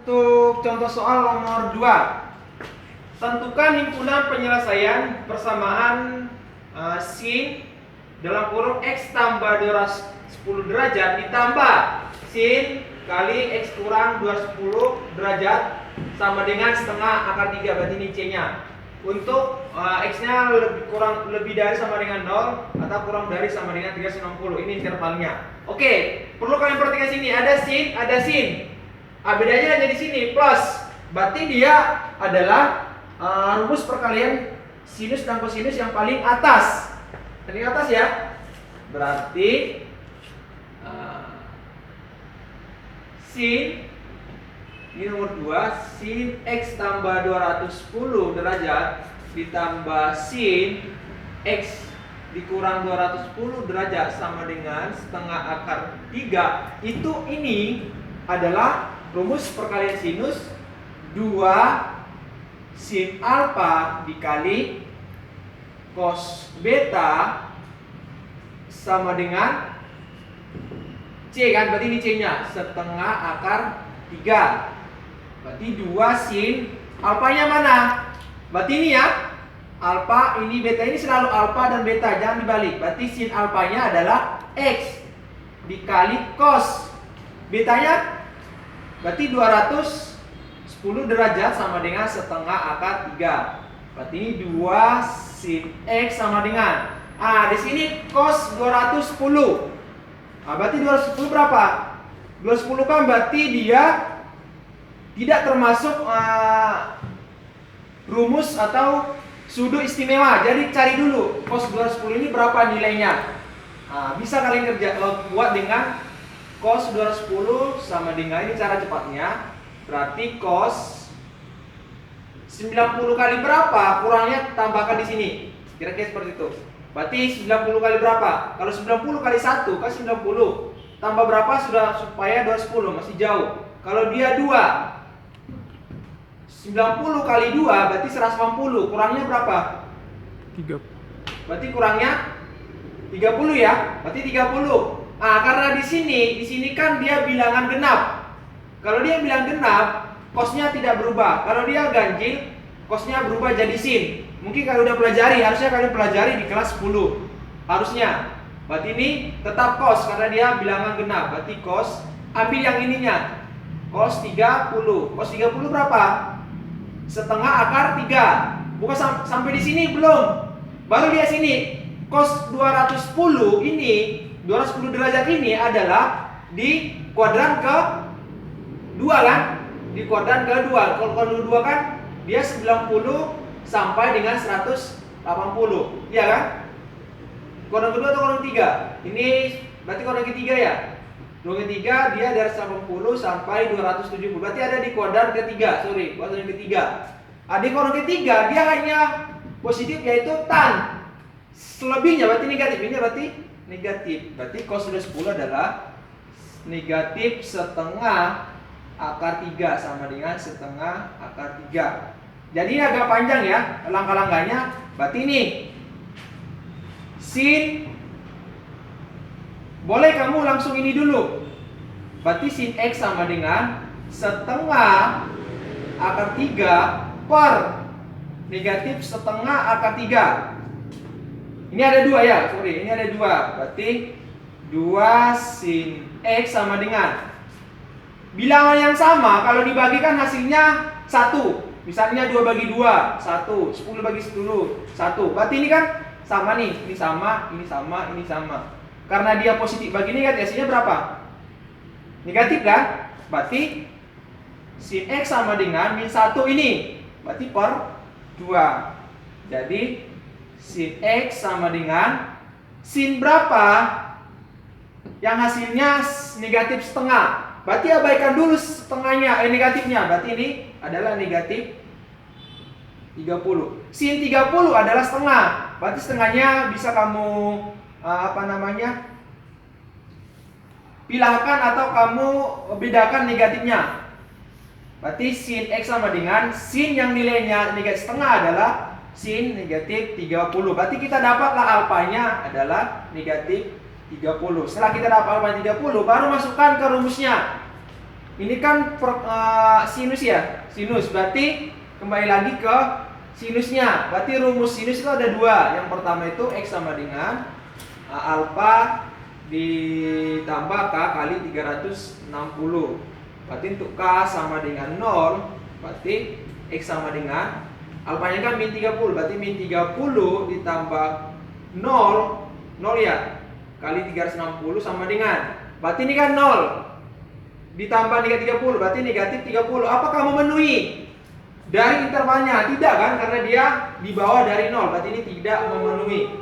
Untuk contoh soal nomor 2, tentukan himpunan penyelesaian persamaan sin dalam kurung x tambah 210 derajat ditambah sin kali x kurang 210 derajat sama dengan setengah akar 3, berarti ini c-nya. Untuk x-nya lebih dari sama dengan 0 atau kurang dari sama dengan 360, ini intervalnya. Oke, perlu kalian perhatikan sini, ada sin. Bedanya hanya di sini plus, berarti dia adalah rumus perkalian sinus dan kosinus yang paling atas. Paling atas ya. Berarti sin ini nomor 2, sin x tambah 210 derajat ditambah sin x dikurang 210 derajat sama dengan setengah akar 3. Ini adalah rumus perkalian sinus 2 sin alfa dikali cos beta sama dengan C kan, berarti ini C-nya setengah akar 3. Berarti 2 sin alfanya mana? Berarti ini ya, alfa ini beta, ini selalu alfa dan beta, jangan dibalik. Berarti sin alfanya adalah X dikali cos betanya, berarti 210 derajat sama dengan setengah akar 3. Berarti ini 2 sin X sama dengan di sini cos 210. Berarti 210 berapa? 210 kan berarti dia tidak termasuk rumus atau sudut istimewa. Jadi cari dulu cos 210 ini berapa nilainya. Bisa kalian buat dengan cos 210 sama dengan, ini cara cepatnya. Berarti cos 90 kali berapa? Kurangnya tambahkan di sini. Kira-kira seperti itu. Berarti 90 kali berapa? Kalau 90 kali 1 kan 90. Tambah berapa sudah supaya 210, masih jauh. Kalau dia 2, 90 kali 2 berarti 180. Kurangnya berapa? 3. Berarti kurangnya 30 ya. Berarti 30. Karena di sini kan dia bilangan genap. Kalau dia bilang genap, cosnya tidak berubah. Kalau dia ganjil, cosnya berubah jadi sin. Mungkin kalian udah pelajari, harusnya kalian pelajari di kelas 10. Harusnya. Berarti ini tetap cos karena dia bilangan genap. Berarti cos, ambil yang ininya. Cos 30. Cos 30 berapa? Setengah akar 3. Bukan sampai di sini belum. Baru lihat sini. Cos 210 ini, 210 derajat ini adalah di kuadran ke 2 kan? Di kuadran ke 2. Kalau kuadran 2 kan dia 90 sampai dengan 180. Iya kan? Kuadran kedua atau kuadran ketiga? Ini berarti kuadran ketiga ya? Kuadran ketiga dia dari 80 sampai 270. Berarti ada di kuadran ketiga, kuadran ketiga. Di kuadran ketiga dia hanya positif yaitu tan. Selebihnya berarti negatif. Ini berarti negatif. Berarti cos 10 adalah negatif setengah akar 3 sama dengan setengah akar 3. Jadi ini agak panjang ya langkah-langkahnya. Berarti ini sin, boleh kamu langsung ini dulu. Berarti sin X sama dengan setengah akar 3 per negatif setengah akar 3. Ini ada 2 ya, ini ada 2. Berarti 2 sin X sama dengan bilangan yang sama. Kalau dibagikan hasilnya 1. Misalnya 2 bagi 2, 1, 10 bagi 10, 1. Berarti ini kan sama nih, ini sama, ini sama, ini sama. Karena dia positif bagi negatif, hasilnya berapa? Negatif kan? Berarti sin X sama dengan min 1 ini. Berarti per 2. Jadi sin X sama dengan sin berapa? Yang hasilnya negatif setengah. Berarti abaikan dulu setengahnya, negatifnya. Berarti ini adalah negatif 30. Sin 30 adalah setengah. Berarti setengahnya bisa kamu pilahkan atau kamu bedakan negatifnya. Berarti sin X sama dengan sin yang nilainya negatif setengah adalah sin negatif 30. Berarti kita dapatlah alfanya adalah negatif 30. Setelah kita dapat alfa 30, baru masukkan ke rumusnya. Ini kan sinus ya, sinus. Berarti kembali lagi ke sinusnya. Berarti rumus sinus itu ada dua. Yang pertama itu X sama dengan alfa ditambah K kali 360. Berarti untuk K sama dengan 0, berarti X sama dengan alfanya kan min 30. Berarti min 30 ditambah 0 ya, kali 360 sama dengan, berarti ini kan 0 ditambah negatif 30, berarti negatif 30. Apakah memenuhi dari intervalnya? Tidak kan, karena dia di bawah dari 0, berarti ini tidak memenuhi.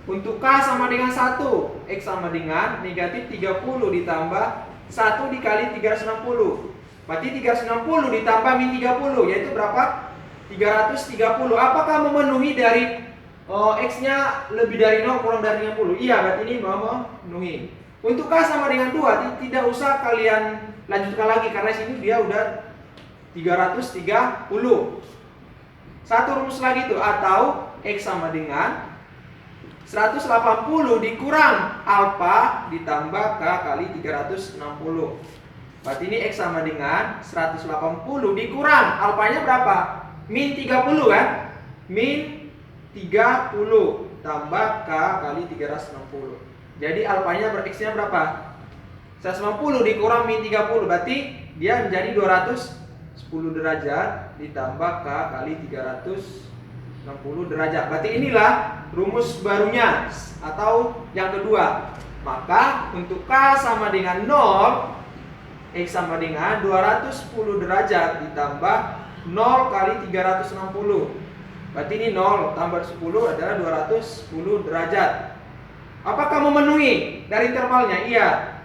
Untuk K sama dengan 1, X sama dengan negatif 30 ditambah 1 dikali 360. Berarti 360 ditambah min 30, yaitu berapa? 330. Apakah memenuhi dari X-nya lebih dari 0 kurang dari 30? Iya, berarti ini memenuhi. Untuk K sama dengan 2, tidak usah kalian lanjutkan lagi, karena sini dia udah 330. Satu rumus lagi tuh, atau X sama dengan 180 dikurang alfa ditambah K kali 360. Berarti ini X sama dengan 180 dikurang alfanya berapa? Min 30 kan? Min 30 tambah K kali 360. Jadi alfanya X-nya berapa? 180 dikurang min 30, berarti dia menjadi 210 derajat ditambah K kali 360 derajat. Berarti inilah rumus barunya atau yang kedua. Maka untuk K sama dengan 0, X sama dengan 210 derajat ditambah 0 kali 360. Berarti ini 0 tambah 10 adalah 210 derajat. Apakah memenuhi dari intervalnya? Iya.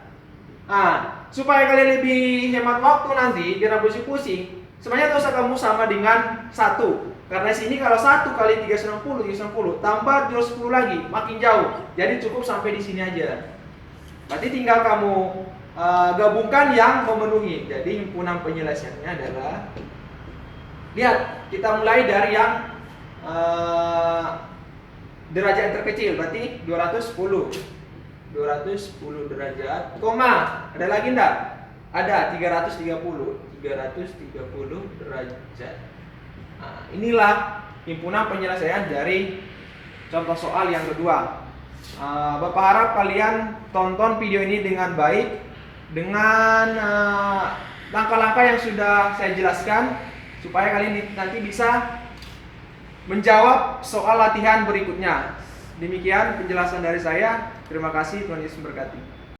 Nah, supaya kalian lebih hemat waktu nanti, biar pusing-pusing, sebenarnya tidak usah kamu sama dengan 1. Karena sini kalau 1 kali 360 tambah 210 lagi, makin jauh. Jadi cukup sampai di sini aja. Berarti tinggal kamu gabungkan yang memenuhi. Jadi himpunan penyelesaiannya adalah, lihat, kita mulai dari yang derajat yang terkecil, berarti 210 derajat, koma, ada lagi enggak? Ada, 330 derajat. Nah, inilah himpunan penyelesaian dari contoh soal yang kedua. Bapak harap kalian tonton video ini dengan baik, dengan langkah-langkah yang sudah saya jelaskan, supaya kalian nanti bisa menjawab soal latihan berikutnya. Demikian penjelasan dari saya. Terima kasih, Tuhan Yesus memberkati.